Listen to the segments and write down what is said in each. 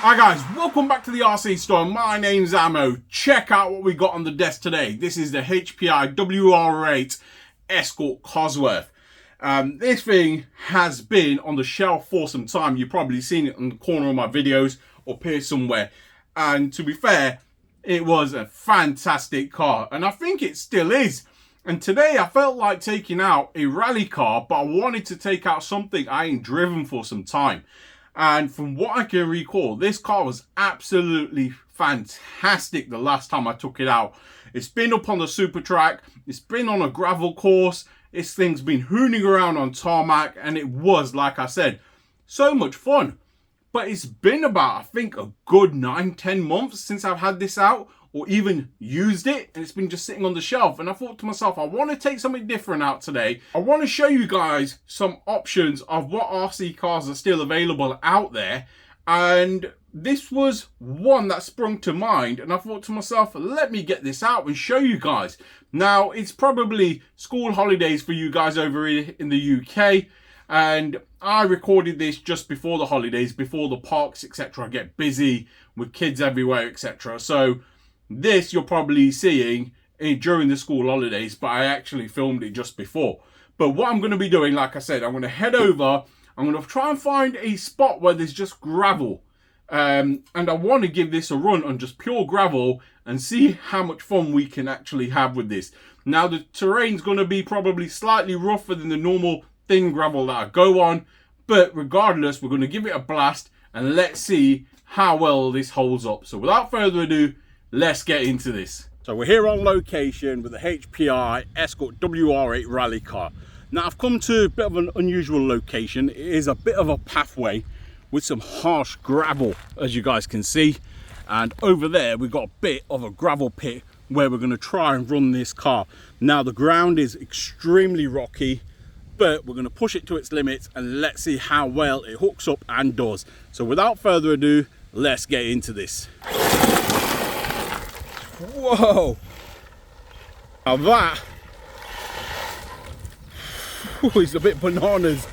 Hi guys, welcome back to the RC store. My name's Ammo. Check out what we got on the desk today. This is the HPI WR8 Escort Cosworth. This thing has been on the shelf for some time. You've probably seen it on the corner of my videos or appeared somewhere. And to be fair, it was a fantastic car. And I think it still is. And today I felt like taking out a rally car, but I wanted to take out something I ain't driven for some time. And from what I can recall, this car was absolutely fantastic the last time I took it out. It's been up on the super track, it's been on a gravel course, this thing's been hooning around on tarmac, and it was, like I said, so much fun. But it's been about, I think, a good 9-10 months since I've had this out, or even used it, and it's been just sitting on the shelf. And I thought to myself, I want to take something different out today. I want to show you guys some options of what RC cars are still available out there, and this was one that sprung to mind, and I thought to myself, let me get this out and show you guys. Now, it's probably school holidays for you guys over in the UK, and I recorded this just before the holidays, before the parks, etc. get busy with kids everywhere, etc. So this you're probably seeing during the school holidays, but I actually filmed it just before. But what I'm going to be doing, like I said, I'm going to head over, I'm going to try and find a spot where there's just gravel. And I want to give this a run on just pure gravel and see how much fun we can actually have with this. Now, the terrain's going to be probably slightly rougher than the normal thin gravel that I go on, but regardless, we're going to give it a blast and let's see how well this holds up. So without further ado, let's get into this. So we're here on location with the HPI Escort WR8 Rally car. Now I've come to a bit of an unusual location. It is a bit of a pathway with some harsh gravel, as you guys can see. And over there we've got a bit of a gravel pit where we're going to try and run this car. Now the ground is extremely rocky, but we're going to push it to its limits and let's see how well it hooks up and does. So without further ado, let's get into this. Whoa! Now that is a bit bananas.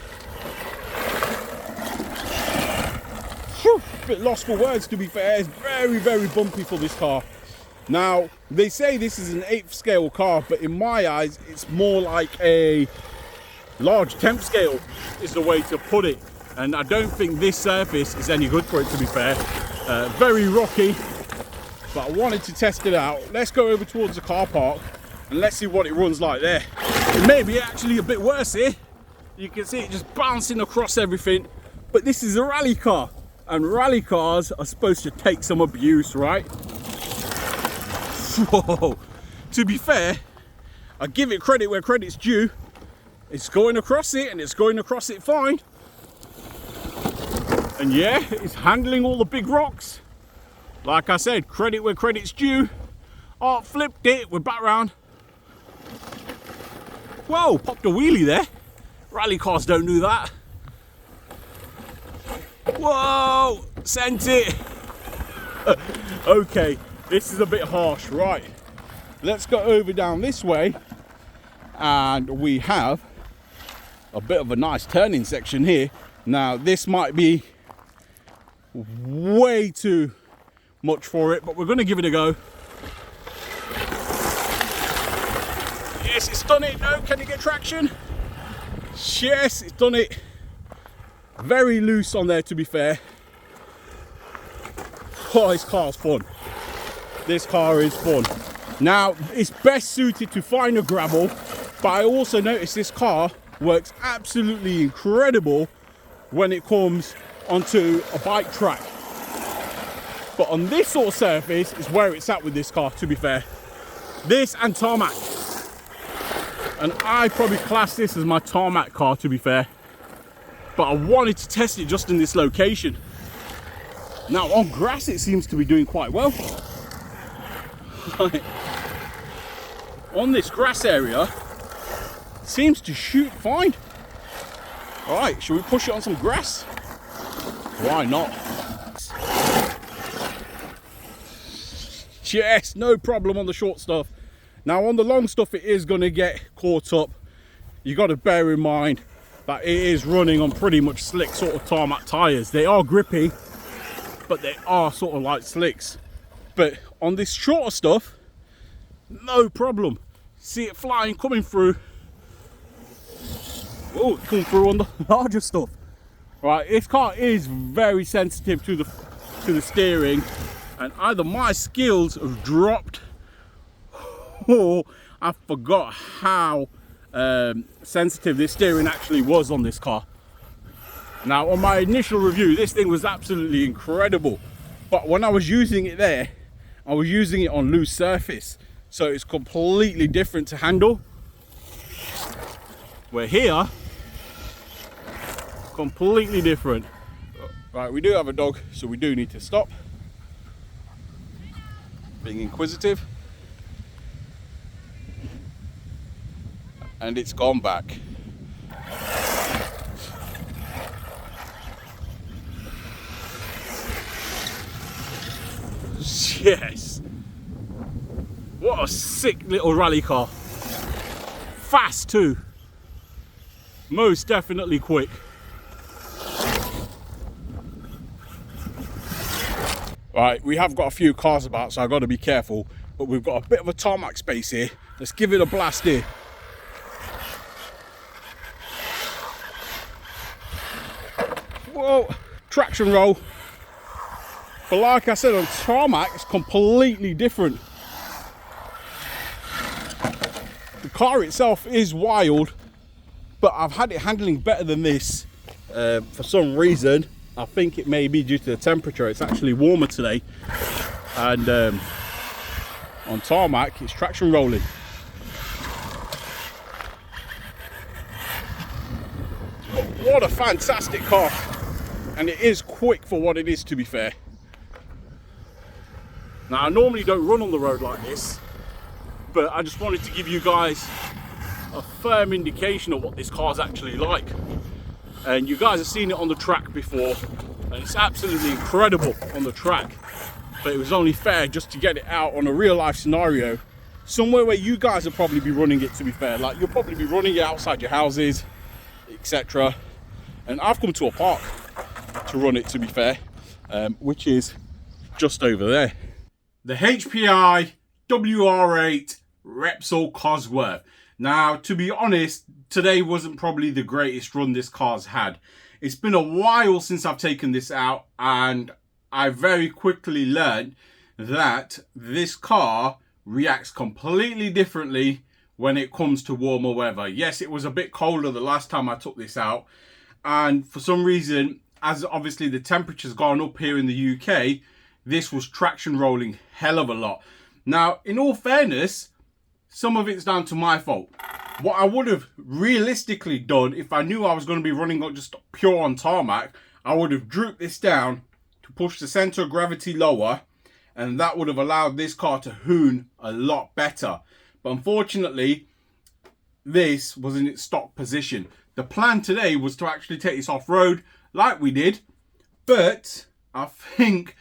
Whew, bit lost for words, to be fair. It's very, very bumpy for this car. Now, they say this is an 8th scale car, but in my eyes, it's more like a large 10th scale is the way to put it. And I don't think this surface is any good for it, to be fair. Very rocky. But I wanted to test it out. Let's go over towards the car park and let's see what it runs like there. It may be actually a bit worse here. You can see it just bouncing across everything. But this is a rally car, and rally cars are supposed to take some abuse, right? Whoa! To be fair, I give it credit where credit's due. It's going across it, and it's going across it fine. And yeah, it's handling all the big rocks. Like I said, credit where credit's due. Oh, flipped it, we're back round. Whoa, popped a wheelie there. Rally cars don't do that. Whoa, sent it. Okay, this is a bit harsh, right. Let's go over down this way. And we have a bit of a nice turning section here. Now, this might be way too much for it, but we're going to give it a go. Yes, it's done it. No, can you get traction? Yes, it's done it. Very loose on there, to be fair. Oh, this car's fun. This car is fun. Now, it's best suited to finer gravel, but I also noticed this car works absolutely incredible when it comes onto a bike track. But on this sort of surface is where it's at with this car, to be fair. This and tarmac. And I probably class this as my tarmac car, to be fair. But I wanted to test it just in this location. Now on grass it seems to be doing quite well. On this grass area, it seems to shoot fine. Alright, shall we push it on some grass? Why not? Yes, no problem on the short stuff. Now on the long stuff it is going to get caught up. You got to bear in mind that it is running on pretty much slick sort of tarmac tyres. They are grippy, but they are sort of like slicks. But on this shorter stuff, no problem. See it flying, coming through. Oh, it's coming through on the larger stuff. Right, this car is very sensitive to the steering, and either my skills have dropped or I forgot how sensitive this steering actually was on this car. Now, on my initial review, this thing was absolutely incredible, but when I was using it there, I was using it on loose surface, so it's completely different to handle. Where here, completely different. Right, we do have a dog, so we do need to stop being inquisitive. And it's gone back. Yes. What a sick little rally car. Fast too. Most definitely quick. Right, we have got a few cars about, so I've got to be careful. But we've got a bit of a tarmac space here. Let's give it a blast here. Whoa, traction roll. But like I said, on tarmac, it's completely different. The car itself is wild, but I've had it handling better than this for some reason. I think it may be due to the temperature. It's actually warmer today, and on tarmac it's traction rolling. What a fantastic car, and it is quick for what it is, to be fair. Now, I normally don't run on the road like this, but I just wanted to give you guys a firm indication of what this car's actually like. And you guys have seen it on the track before, and it's absolutely incredible on the track. But it was only fair just to get it out on a real life scenario, somewhere where you guys will probably be running it, to be fair. Like, you'll probably be running it outside your houses, etc. And I've come to a park to run it, to be fair, which is just over there. The HPI WR8 Rally Cosworth. Now, to be honest, today wasn't probably the greatest run this car's had. It's been a while since I've taken this out, and I very quickly learned that this car reacts completely differently when it comes to warmer weather. Yes, it was a bit colder the last time I took this out, and for some reason, as obviously the temperature's gone up here in the UK, this was traction rolling hell of a lot. Now, in all fairness, some of it's down to my fault. What I would have realistically done, if I knew I was going to be running just pure on tarmac, I would have drooped this down to push the center of gravity lower, and that would have allowed this car to hoon a lot better. But unfortunately, this was in its stock position. The plan today was to actually take this off-road like we did, but I think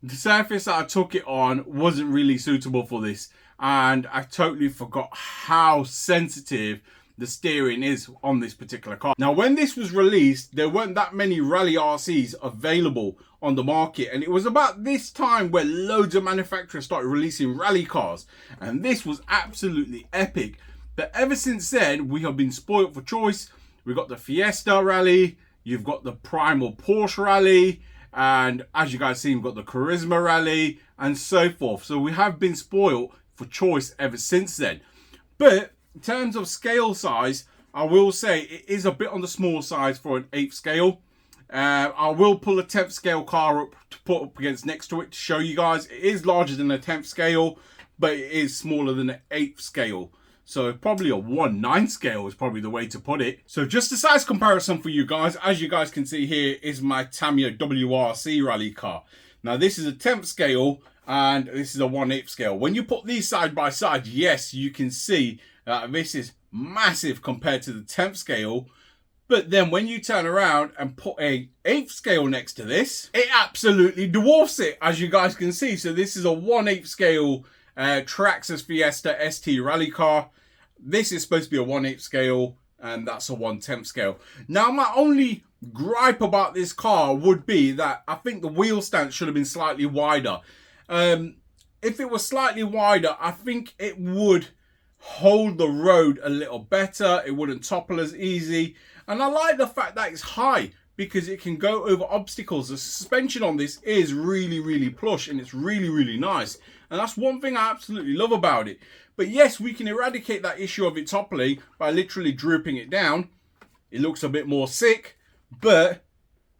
the surface that I took it on wasn't really suitable for this, and I totally forgot how sensitive the steering is on this particular car. Now, when this was released, there weren't that many Rally RCs available on the market, and it was about this time where loads of manufacturers started releasing rally cars, and this was absolutely epic. But ever since then, we have been spoiled for choice. We've got the Fiesta Rally, you've got the Primal Porsche Rally, and as you guys see, we've got the Charisma Rally and so forth. So we have been spoiled for choice ever since then. But in terms of scale size, I will say it is a bit on the small size for an 8th scale. I will pull a 10th scale car up to put up against next to it to show you guys. It is larger than a 10th scale, but it is smaller than an 8th scale. So probably a 1/9 scale is probably the way to put it. So just a size comparison for you guys. As you guys can see here is my Tamiya WRC rally car. Now this is a 10th scale and this is a 1/8 scale. When you put these side by side, yes, you can see that this is massive compared to the 10th scale. But then when you turn around and put a 8th scale next to this, it absolutely dwarfs it, as you guys can see. So this is a 1/8 scale Traxxas Fiesta ST rally car. This is supposed to be a 1/8 scale, and that's a 1/10 scale. Now, my only gripe about this car would be that I think the wheel stance should have been slightly wider. If it was slightly wider, I think it would hold the road a little better. It wouldn't topple as easy. And I like the fact that it's high because it can go over obstacles. The suspension on this is really, really plush and it's really, really nice. And that's one thing I absolutely love about it. But yes, we can eradicate that issue of it toppling by literally drooping it down. It looks a bit more sick, but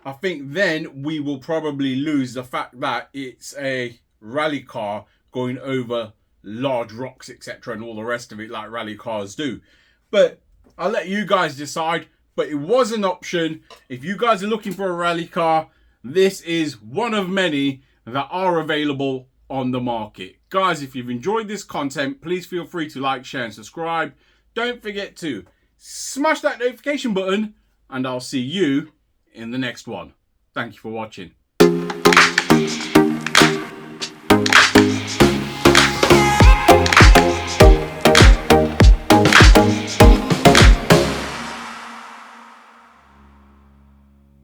I think then we will probably lose the fact that it's a rally car going over large rocks, etc., and all the rest of it like rally cars do. But I'll let you guys decide. But it was an option. If you guys are looking for a rally car, this is one of many that are available on the market. Guys, if you've enjoyed this content, please feel free to like, share and subscribe. Don't forget to smash that notification button and I'll see you in the next one. Thank you for watching.